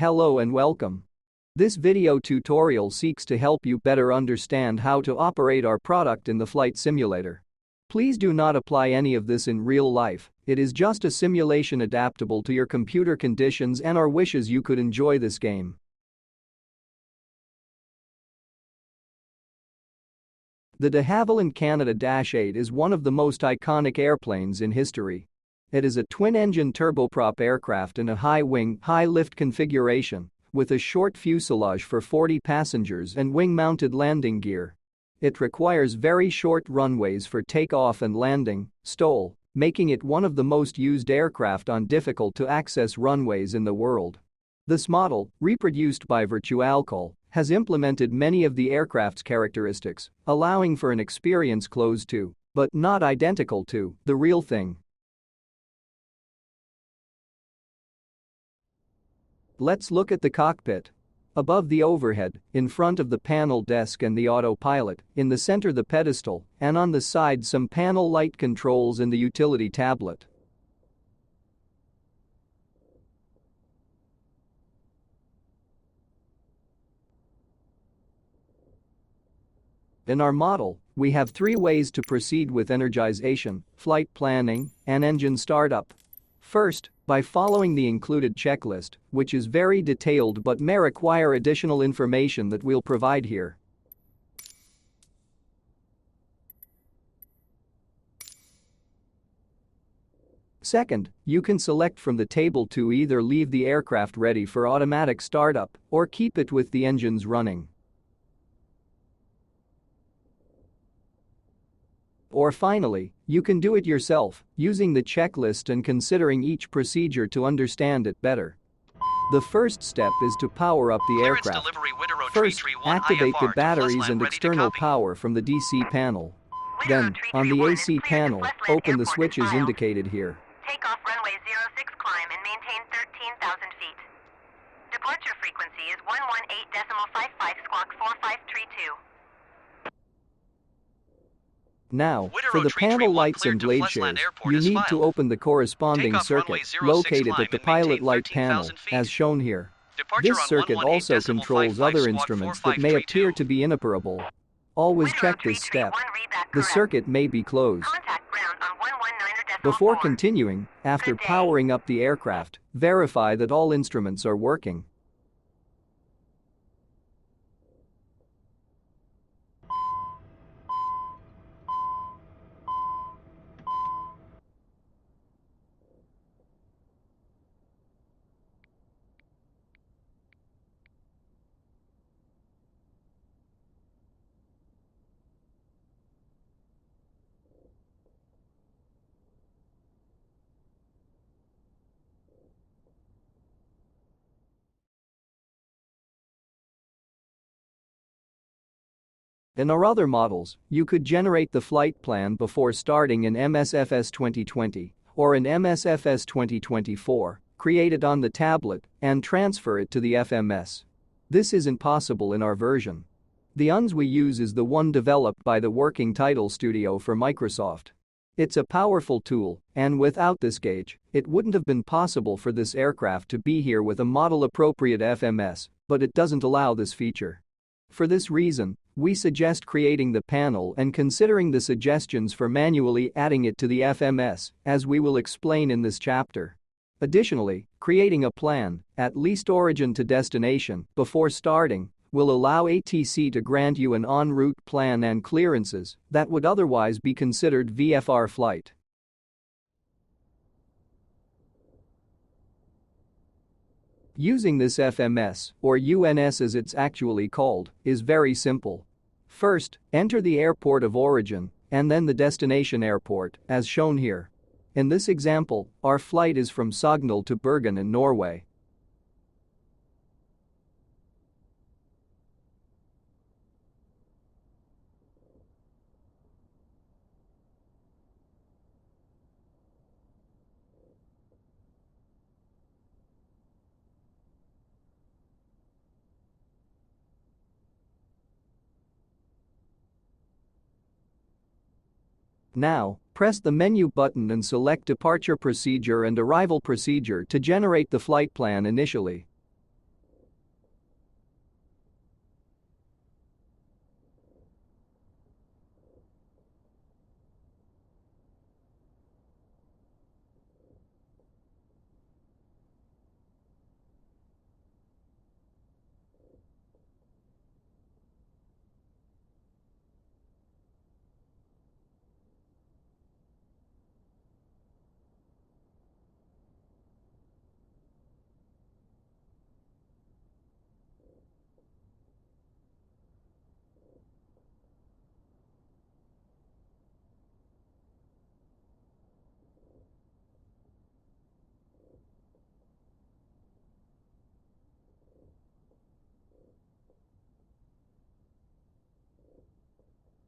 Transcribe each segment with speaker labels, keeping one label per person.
Speaker 1: Hello and welcome. This video tutorial seeks to help you better understand how to operate our product in the flight simulator. Please do not apply any of this in real life, it is just a simulation adaptable to your computer conditions and our wishes you could enjoy this game. The de Havilland Canada-8 is one of the most iconic airplanes in history. It is a twin-engine turboprop aircraft in a high-wing, high-lift configuration, with a short fuselage for 40 passengers and wing-mounted landing gear. It requires very short runways for takeoff and landing, STOL, making it one of the most used aircraft on difficult-to-access runways in the world. This model, reproduced by Virtualcol, has implemented many of the aircraft's characteristics, allowing for an experience close to, but not identical to, the real thing. Let's look at the cockpit. Above the overhead, in front of the panel desk and the autopilot, in the center the pedestal, and on the side some panel light controls and the utility tablet. In our model, we have three ways to proceed with energization, flight planning, and engine startup. First, by following the included checklist, which is very detailed but may require additional information that we'll provide here. Second, you can select from the table to either leave the aircraft ready for automatic startup or keep it with the engines running. Or finally, you can do it yourself, using the checklist and considering each procedure to understand it better. The first step is to power up the aircraft. First, activate the batteries and external power from the DC panel. Then, on the AC panel, open the switches indicated here.
Speaker 2: Take off runway 06 climb and maintain 13,000 feet. Departure frequency is 118.55 squawk 4532.
Speaker 1: Now, for the panel lights and blade shares, you need to open the corresponding circuit located at the pilot light panel, as shown here. This circuit also controls other instruments that may appear to be inoperable. Always check this step. The circuit may be closed. Before continuing, after powering up the aircraft, verify that all instruments are working. In our other models, you could generate the flight plan before starting in MSFS 2020 or in MSFS 2024, create it on the tablet, and transfer it to the FMS. This isn't possible in our version. The UNS we use is the one developed by the Working Title Studio for Microsoft. It's a powerful tool, and without this gauge, it wouldn't have been possible for this aircraft to be here with a model-appropriate FMS, but it doesn't allow this feature. For this reason, we suggest creating the panel and considering the suggestions for manually adding it to the FMS, as we will explain in this chapter. Additionally, creating a plan, at least origin to destination, before starting, will allow ATC to grant you an en route plan and clearances that would otherwise be considered VFR flight. Using this FMS, or UNS as it's actually called, is very simple. First, enter the airport of origin, and then the destination airport, as shown here. In this example, our flight is from Sogndal to Bergen in Norway. Now, press the menu button and select Departure Procedure and Arrival Procedure to generate the flight plan initially.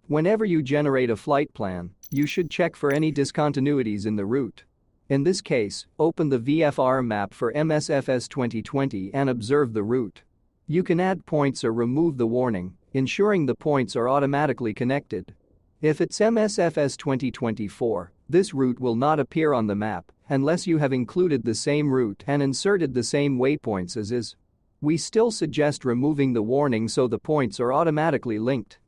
Speaker 1: Whenever you generate a flight plan, you should check for any discontinuities in the route. In this case, open the VFR map for MSFS 2020 and observe the route. You can add points or remove the warning, ensuring the points are automatically connected. If it's MSFS 2024, this route will not appear on the map unless you have included the same route and inserted the same waypoints as is. We still suggest removing the warning so the points are automatically linked.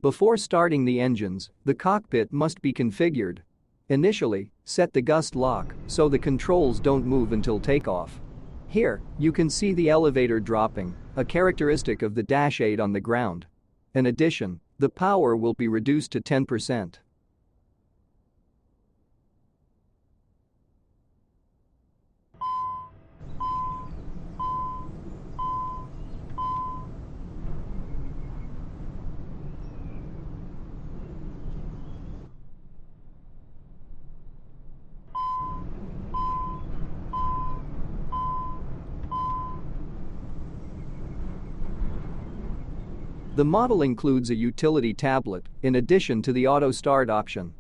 Speaker 1: Before starting the engines, the cockpit must be configured. Initially, set the gust lock so the controls don't move until takeoff. Here, you can see the elevator dropping, a characteristic of the Dash 8 on the ground. In addition, the power will be reduced to 10%. The model includes a utility tablet in addition to the auto start option.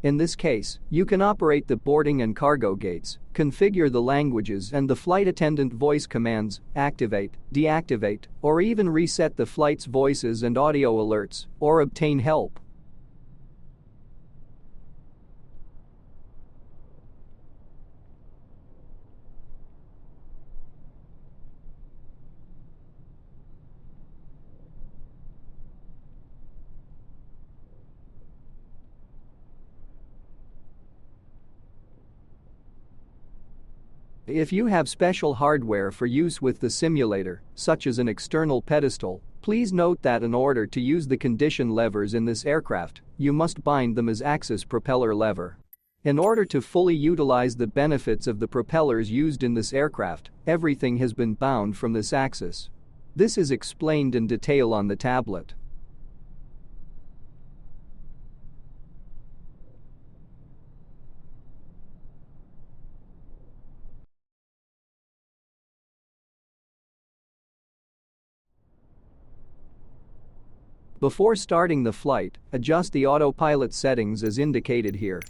Speaker 1: In this case, you can operate the boarding and cargo gates, configure the languages and the flight attendant voice commands, activate, deactivate, or even reset the flight's voices and audio alerts, or obtain help. If you have special hardware for use with the simulator, such as an external pedestal, please note that in order to use the condition levers in this aircraft, you must bind them as axis propeller lever. In order to fully utilize the benefits of the propellers used in this aircraft, everything has been bound from this axis. This is explained in detail on the tablet. Before starting the flight, adjust the autopilot settings as indicated here.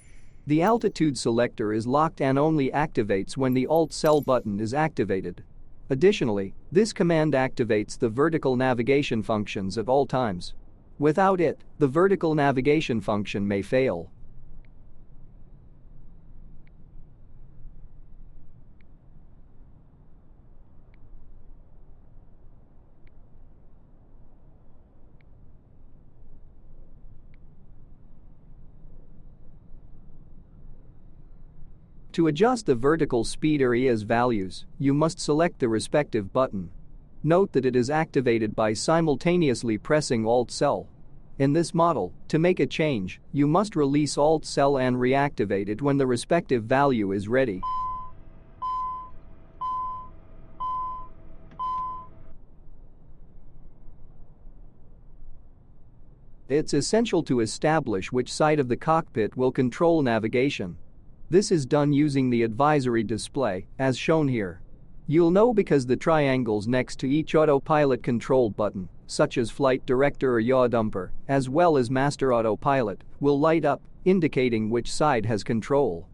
Speaker 1: The altitude selector is locked and only activates when the Alt-Cell button is activated. Additionally, this command activates the vertical navigation functions at all times. Without it, the vertical navigation function may fail. To adjust the vertical speed area's values, you must select the respective button. Note that it is activated by simultaneously pressing Alt-Cell. In this model, to make a change, you must release Alt-Cell and reactivate it when the respective value is ready. It's essential to establish which side of the cockpit will control navigation. This is done using the advisory display, as shown here. You'll know because the triangles next to each autopilot control button, such as flight director or yaw dumper, as well as master autopilot, will light up, indicating which side has control.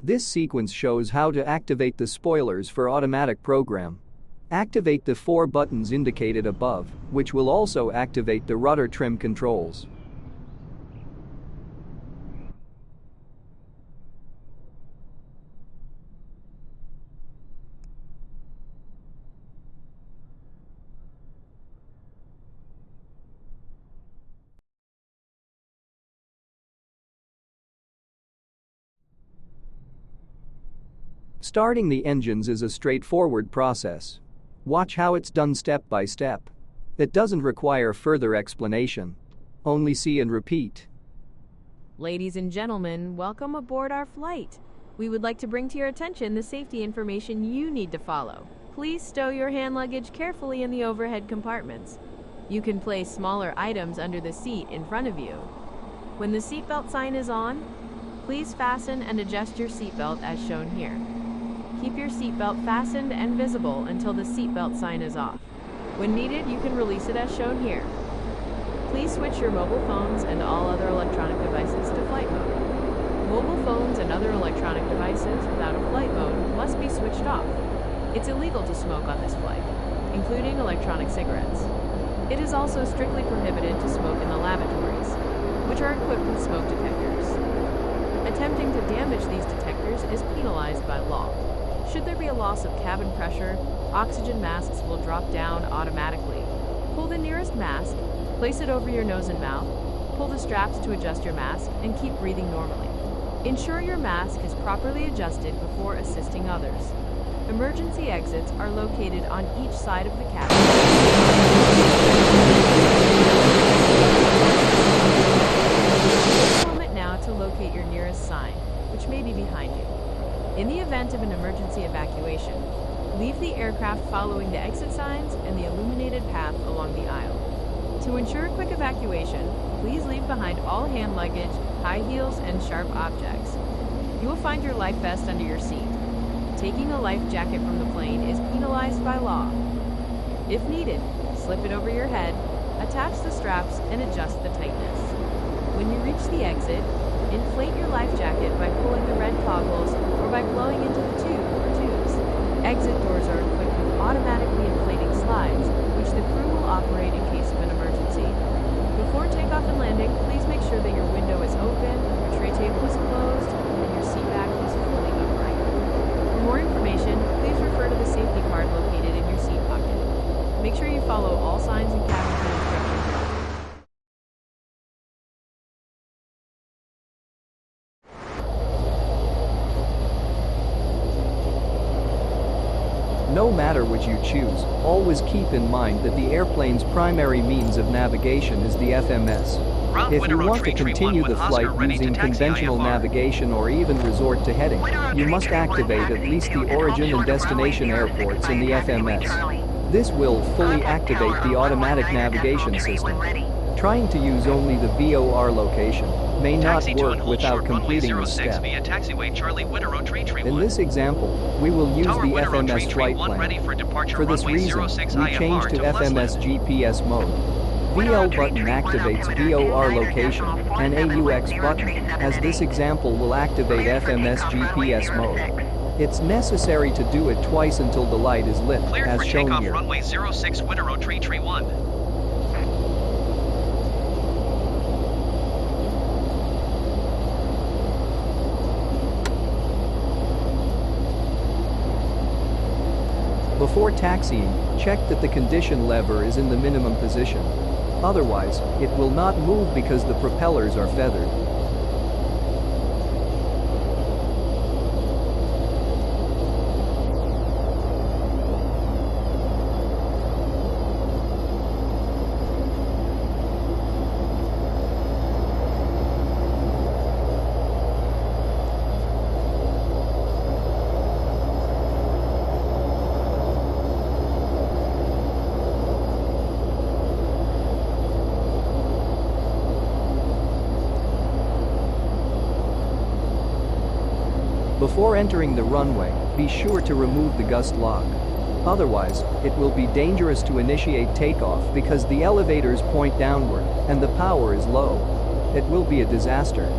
Speaker 1: This sequence shows how to activate the spoilers for automatic program. Activate the 4 buttons indicated above, which will also activate the rudder trim controls. Starting the engines is a straightforward process. Watch how it's done step by step. It doesn't require further explanation. Only see and repeat.
Speaker 3: Ladies and gentlemen, welcome aboard our flight. We would like to bring to your attention the safety information you need to follow. Please stow your hand luggage carefully in the overhead compartments. You can place smaller items under the seat in front of you. When the seatbelt sign is on, please fasten and adjust your seatbelt as shown here. Keep your seatbelt fastened and visible until the seatbelt sign is off. When needed, you can release it as shown here. Please switch your mobile phones and all other electronic devices to flight mode. Mobile phones and other electronic devices without a flight mode must be switched off. It's illegal to smoke on this flight, including electronic cigarettes. It is also strictly prohibited to smoke in the lavatories, which are equipped with smoke detectors. Attempting to damage these detectors is penalized by law. Should there be a loss of cabin pressure, oxygen masks will drop down automatically. Pull the nearest mask, place it over your nose and mouth, pull the straps to adjust your mask, and keep breathing normally. Ensure your mask is properly adjusted before assisting others. Emergency exits are located on each side of the cabin. Take a moment now to locate your nearest sign, which may be behind you. In the event of an emergency evacuation, leave the aircraft following the exit signs and the illuminated path along the aisle. To ensure a quick evacuation, please leave behind all hand luggage, high heels, and sharp objects. You will find your life vest under your seat. Taking a life jacket from the plane is penalized by law. If needed, slip it over your head, attach the straps, and adjust the tightness. When you reach the exit, inflate your life jacket by pulling the red toggles or by blowing into the tube or tubes. Exit doors are equipped with automatically inflating slides, which the crew will operate in case of an emergency. Before takeoff and landing, please make sure that your window is open, your tray table is closed, and your seat back is fully upright. For more information, please refer to the safety card located in your seat pocket. Make sure you follow all signs and cabin crew instructions.
Speaker 1: No matter which you choose, always keep in mind that the airplane's primary means of navigation is the FMS. If you want to continue the flight using conventional navigation or even resort to heading, you must activate at least the origin and destination airports in the FMS. This will fully activate the automatic navigation system. Trying to use only the VOR location may not work without completing this step. In this example, we will use the FMS flight plan. For this reason, we change to FMS GPS mode. VL button activates VOR location, and AUX button, as this example will activate FMS GPS mode. It's necessary to do it twice until the light is lit, as shown here.
Speaker 4: Runway 06 Winterow Tree 1.
Speaker 1: Before taxiing, check that the condition lever is in the minimum position. Otherwise, it will not move because the propellers are feathered. Before entering the runway, be sure to remove the gust lock. Otherwise, it will be dangerous to initiate takeoff because the elevators point downward and the power is low. It will be a disaster.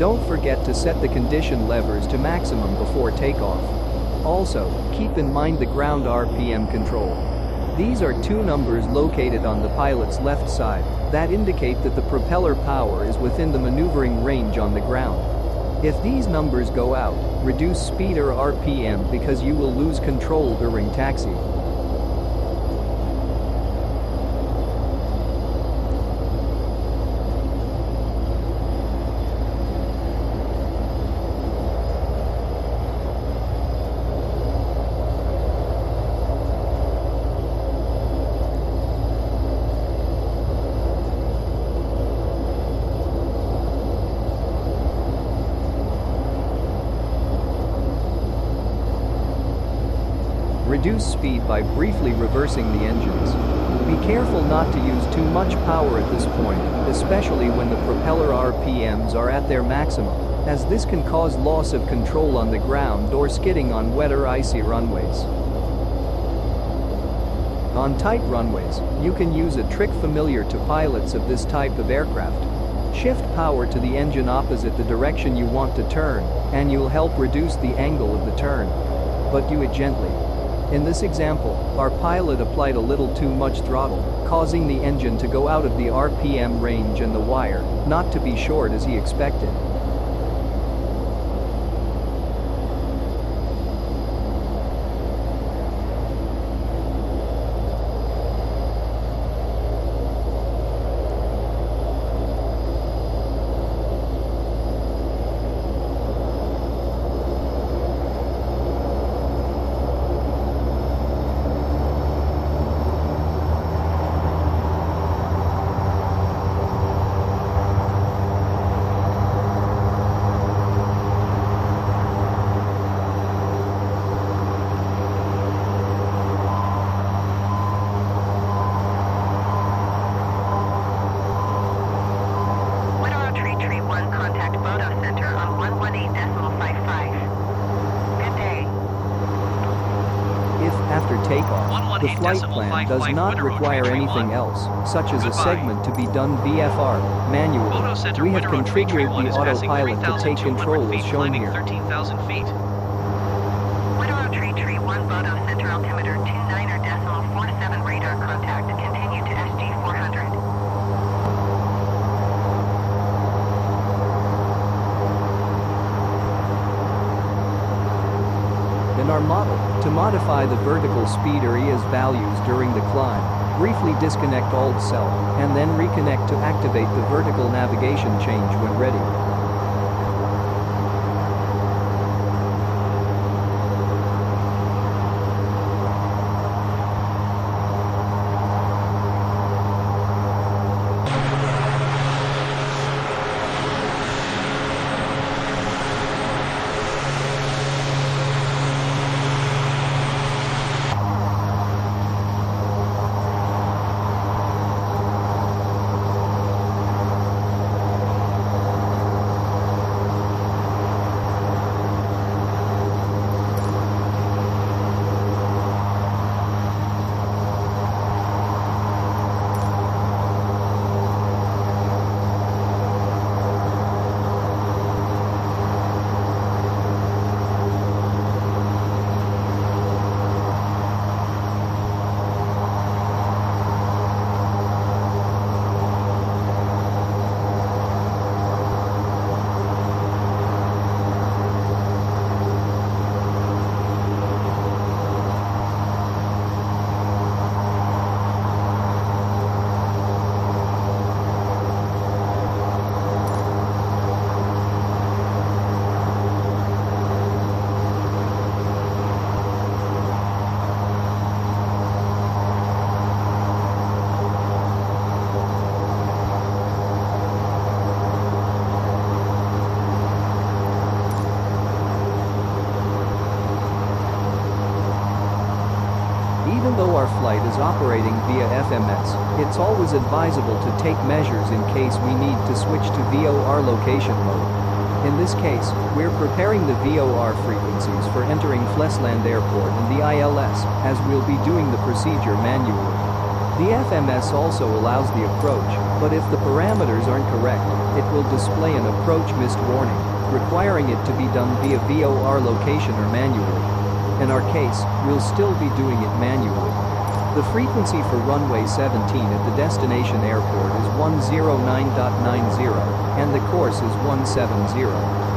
Speaker 1: Don't forget to set the condition levers to maximum before takeoff. Also, keep in mind the ground RPM control. These are two numbers located on the pilot's left side that indicate that the propeller power is within the maneuvering range on the ground. If these numbers go out, reduce speed or RPM because you will lose control during taxi. Reduce speed by briefly reversing the engines. Be careful not to use too much power at this point, especially when the propeller RPMs are at their maximum, as this can cause loss of control on the ground or skidding on wet or icy runways. On tight runways, you can use a trick familiar to pilots of this type of aircraft. Shift power to the engine opposite the direction you want to turn, and you'll help reduce the angle of the turn. But do it gently. In this example, our pilot applied a little too much throttle, causing the engine to go out of the RPM range and the wire not to be short as he expected. Takeoff, the flight plan does not require anything else, such as a segment to be done VFR, manually. We have configured the autopilot to take control as shown here.
Speaker 4: 13,000 feet.
Speaker 2: Widerøe Tree 1 Bodo Center altimeter 29.47 radar contact. Continue to SG 400.
Speaker 1: In our model, to modify the vertical speed area's values during the climb, briefly disconnect alt cell, and then reconnect to activate the vertical navigation change when ready. Even though our flight is operating via FMS, it's always advisable to take measures in case we need to switch to VOR location mode. In this case, we're preparing the VOR frequencies for entering Flesland Airport and the ILS, as we'll be doing the procedure manually. The FMS also allows the approach, but if the parameters aren't correct, it will display an approach missed warning, requiring it to be done via VOR location or manually. In our case, we'll still be doing it manually. The frequency for runway 17 at the destination airport is 109.90, and the course is 170.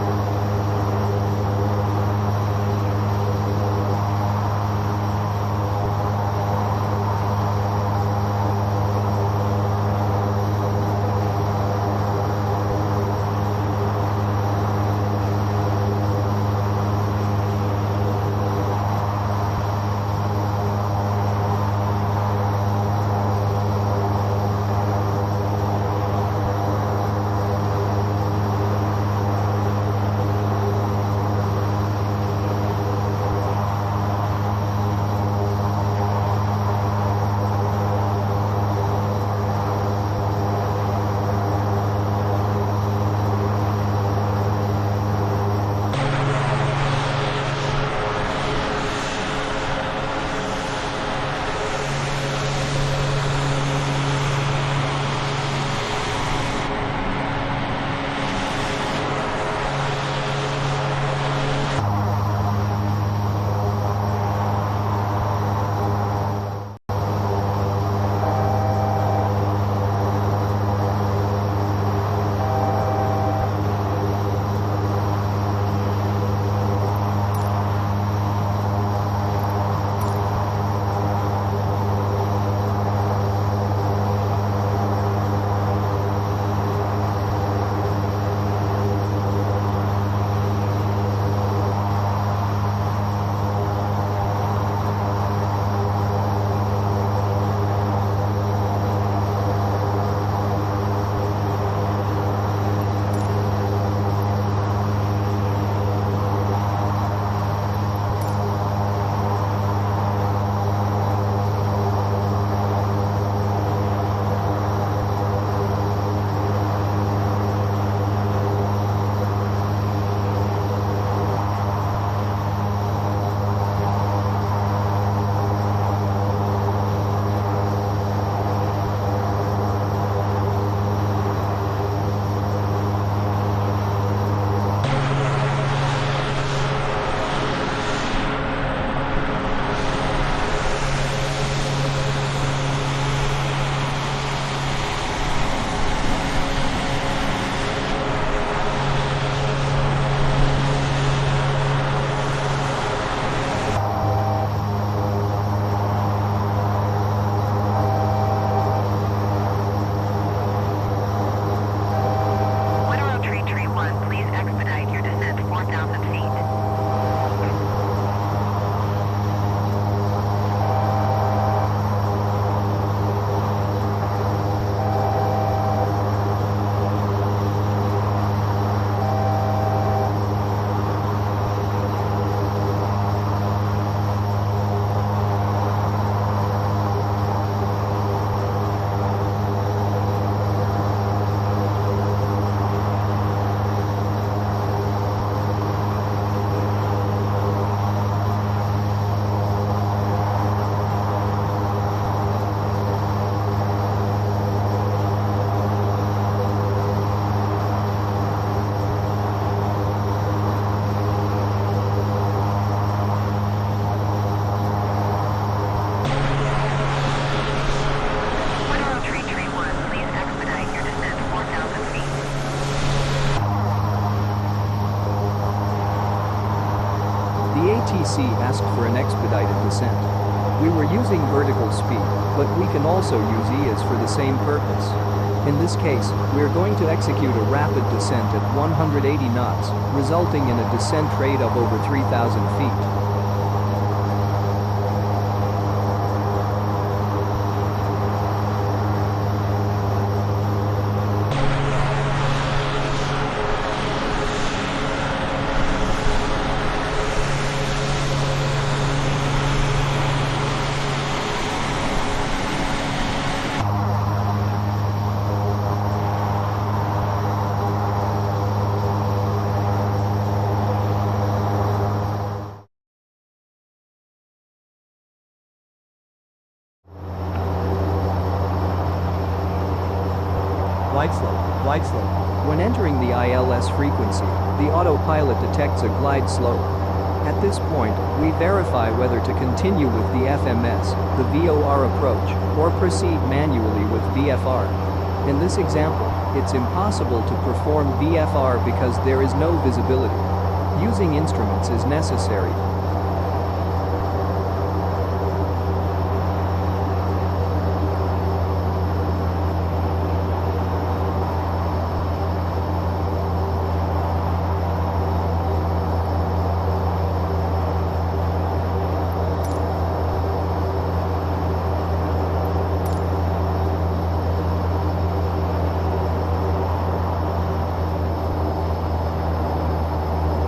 Speaker 1: ATC asked for an expedited descent. We were using vertical speed, but we can also use EAS for the same purpose. In this case, we're going to execute a rapid descent at 180 knots, resulting in a descent rate of over 3,000 feet.
Speaker 5: Glide slope. Glide slope.
Speaker 1: When entering the ILS frequency, the autopilot detects a glide slope. At this point, we verify whether to continue with the FMS, the VOR approach, or proceed manually with VFR. In this example, it's impossible to perform VFR because there is no visibility. Using instruments is necessary.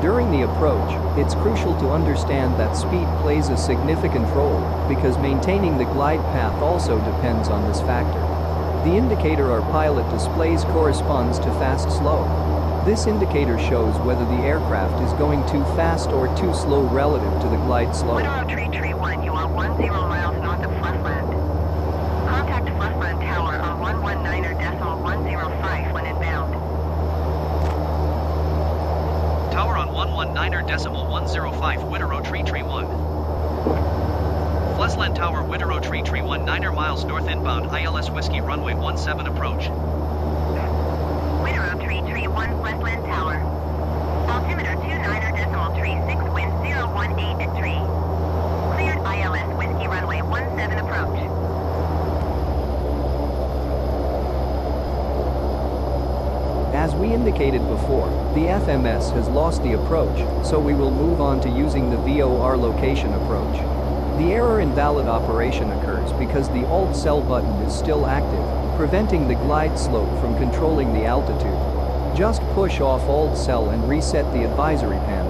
Speaker 1: During the approach, it's crucial to understand that speed plays a significant role because maintaining the glide path also depends on this factor. The indicator our pilot displays corresponds to fast-slow. This indicator shows whether the aircraft is going too fast or too slow relative to the glide slope.
Speaker 2: Widow Tree 1, you are 10 miles north of Flussland. Contact Flussland Tower on 119.105 when inbound.
Speaker 4: Tower on 119.105 Widow Tree 1. Flussland Tower Widow Tree 1 9 miles north inbound ILS Whiskey runway 17 approach.
Speaker 2: Widow Tree 1 Flussland Tower. Altimeter 29.36 wind 018 at tree. Cleared ILS Whiskey runway 17 approach.
Speaker 1: As we indicated before, the FMS has lost the approach, so we will move on to using the VOR location approach. The error invalid operation occurs because the Alt Cell button is still active, preventing the glide slope from controlling the altitude. Just push off Alt Cell and reset the advisory panel.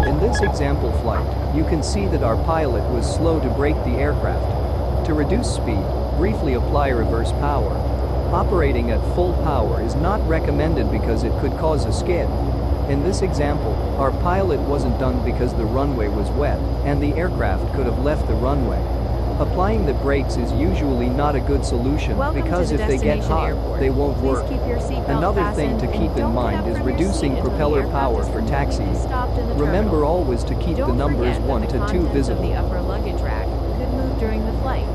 Speaker 1: In this example flight, you can see that our pilot was slow to brake the aircraft. To reduce speed, briefly apply reverse power. Operating at full power is not recommended because it could cause a skid. In this example, our pilot wasn't done because the runway was wet, and the aircraft could have left the runway. Applying the brakes is usually not a good solution because if they get hot, they won't work. Another thing to keep in mind is reducing propeller power for taxiing. Remember always to keep the numbers 1 to 2 visible.
Speaker 3: The upper luggage rack could move during the flight.